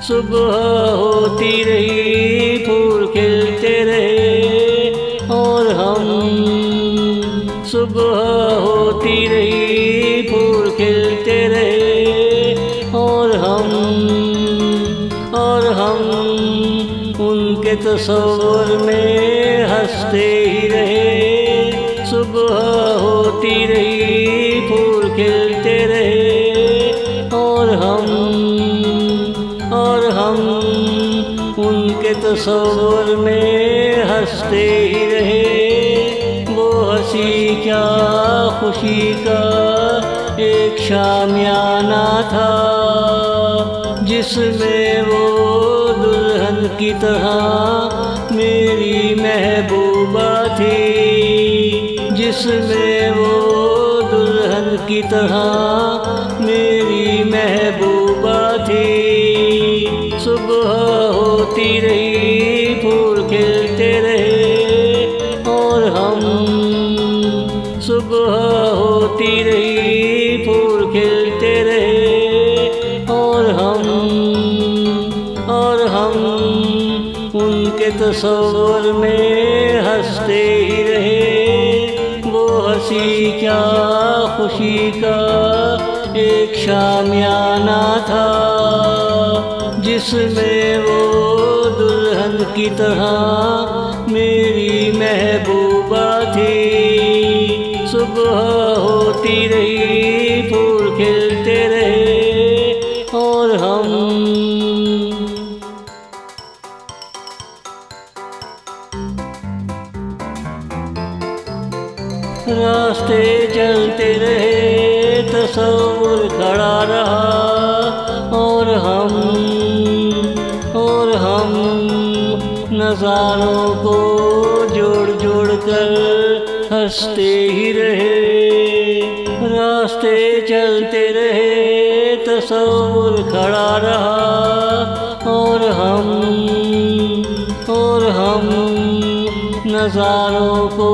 सुबह होती रही फूल खिलते रहे और हम। सुबह होती रही फूल खिलते रहे और हम उनके तस्वीर में हंसते ही रहे। सुबह होती रही फूल खिलते रहे और हम उनके तस्वीर में हंसते ही रहे। वो हंसी क्या खुशी का एक शामियाना था, जिसमें वो दुल्हन की तरह मेरी महबूबा थी। जिसमें वो दुल्हन की तरह मेरी महबूबा थी। सुबह होती रही फूल खिलते रहे और हम। सुबह होती रही फूल खिलते रहे और हम उनके तस्वीर में हंसते ही रहे। वो हंसी क्या खुशी का एक शामियाना था, जिसमें वो दुल्हन की तरह मेरी महबूबा थी। सुबह होती रही फूल खिलते रहे और हम। रास्ते चलते रहे, तस्वीर खड़ा रहा और हम नज़ारों को जोड़ जोड़ कर हंसते ही रहे। रास्ते चलते रहे, तस्वीर खड़ा रहा और हम नज़ारों को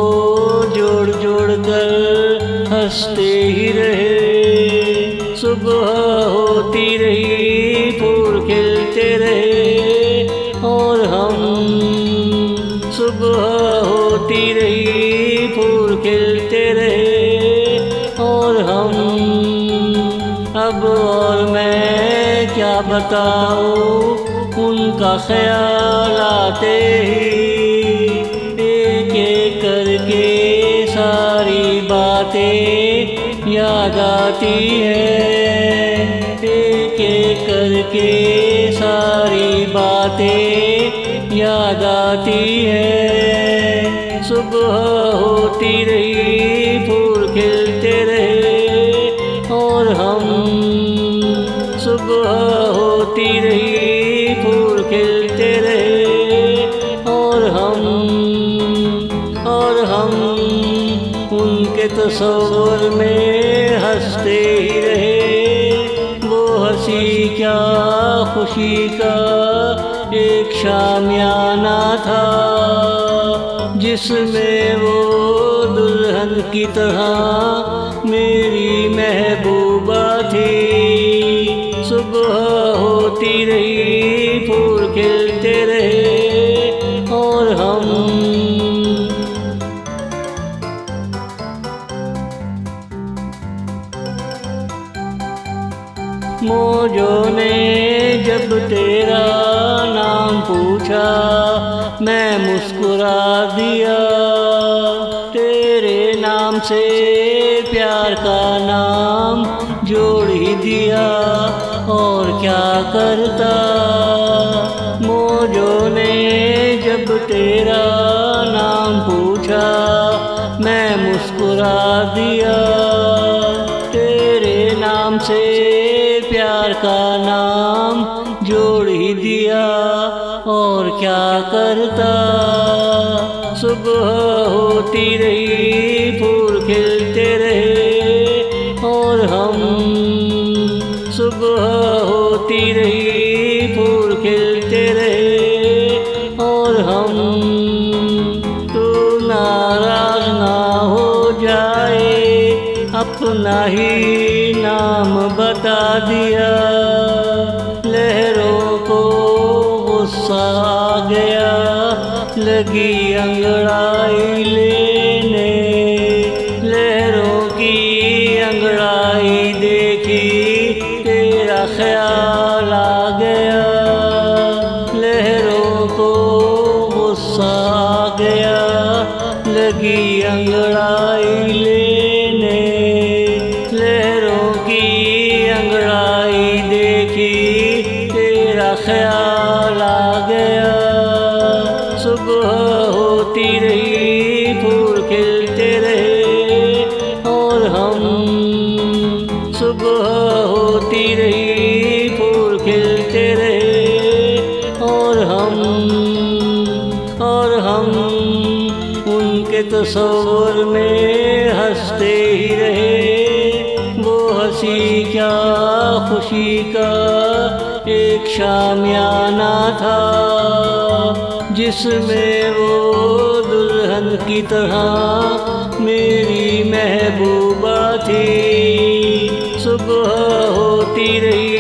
जोड़ जोड़ कर हंसते ही रहे। सुबह होती रही फूल खिलते रहे और हम। सुबह होती रही फूल खिलते रहे और हम। अब और मैं क्या बताऊं, उनका ख्याल आते ही करके सारी बातें याद आती है। एक एक करके सारी बातें याद आती है। सुबह होती रही फूल खिलते रहे और हम। सुबह होती रही फूल खिलते रहे और हम उनके तस्वीर में हंसते ही रहे। वो हंसी क्या खुशी का एक शामियाना था, जिसमें वो दुल्हन की तरह मेरी महबूबा थी। सुबह होती रही फूल खिलते रहे और हम। मौजों ने जब तेरा नाम पूछा, मैं मुस्कुरा दिया। तेरे नाम से प्यार का नाम जोड़ ही दिया, और क्या करता। मौजों ने जब तेरा नाम पूछा, मैं मुस्कुरा दिया। तेरे नाम से प्यार का नाम जोड़ ही दिया, और क्या करता। सुबह होती रही फूल खिलते रहे और हम। सुबह होती रही फूल खिलते रहे और हम। तू नाराज ना हो जाए, अपना ही नाम बता दिया। लहरों को गुस्सा आ गया, लगी अंगड़ाई लेने। लहरों की अंगड़ाई देखी, तेरा ख्याल आ गया। लहरों को गुस्सा आ गया, लगी अंगड़ाई लेने। लहरों की अंगड़ाई देखी, तेरा ख्याल आ गया। सुबह होती रही, फूल खिलते रहे और हम। सुबह होती रही, फूल खिलते रहे और हम उनके तस्वीर में हंसते ही रहे। वो हंसी क्या खुशी का एक शामियाना था, जिसमें वो दुल्हन की तरह मेरी महबूबा थी। सुबह होती रही,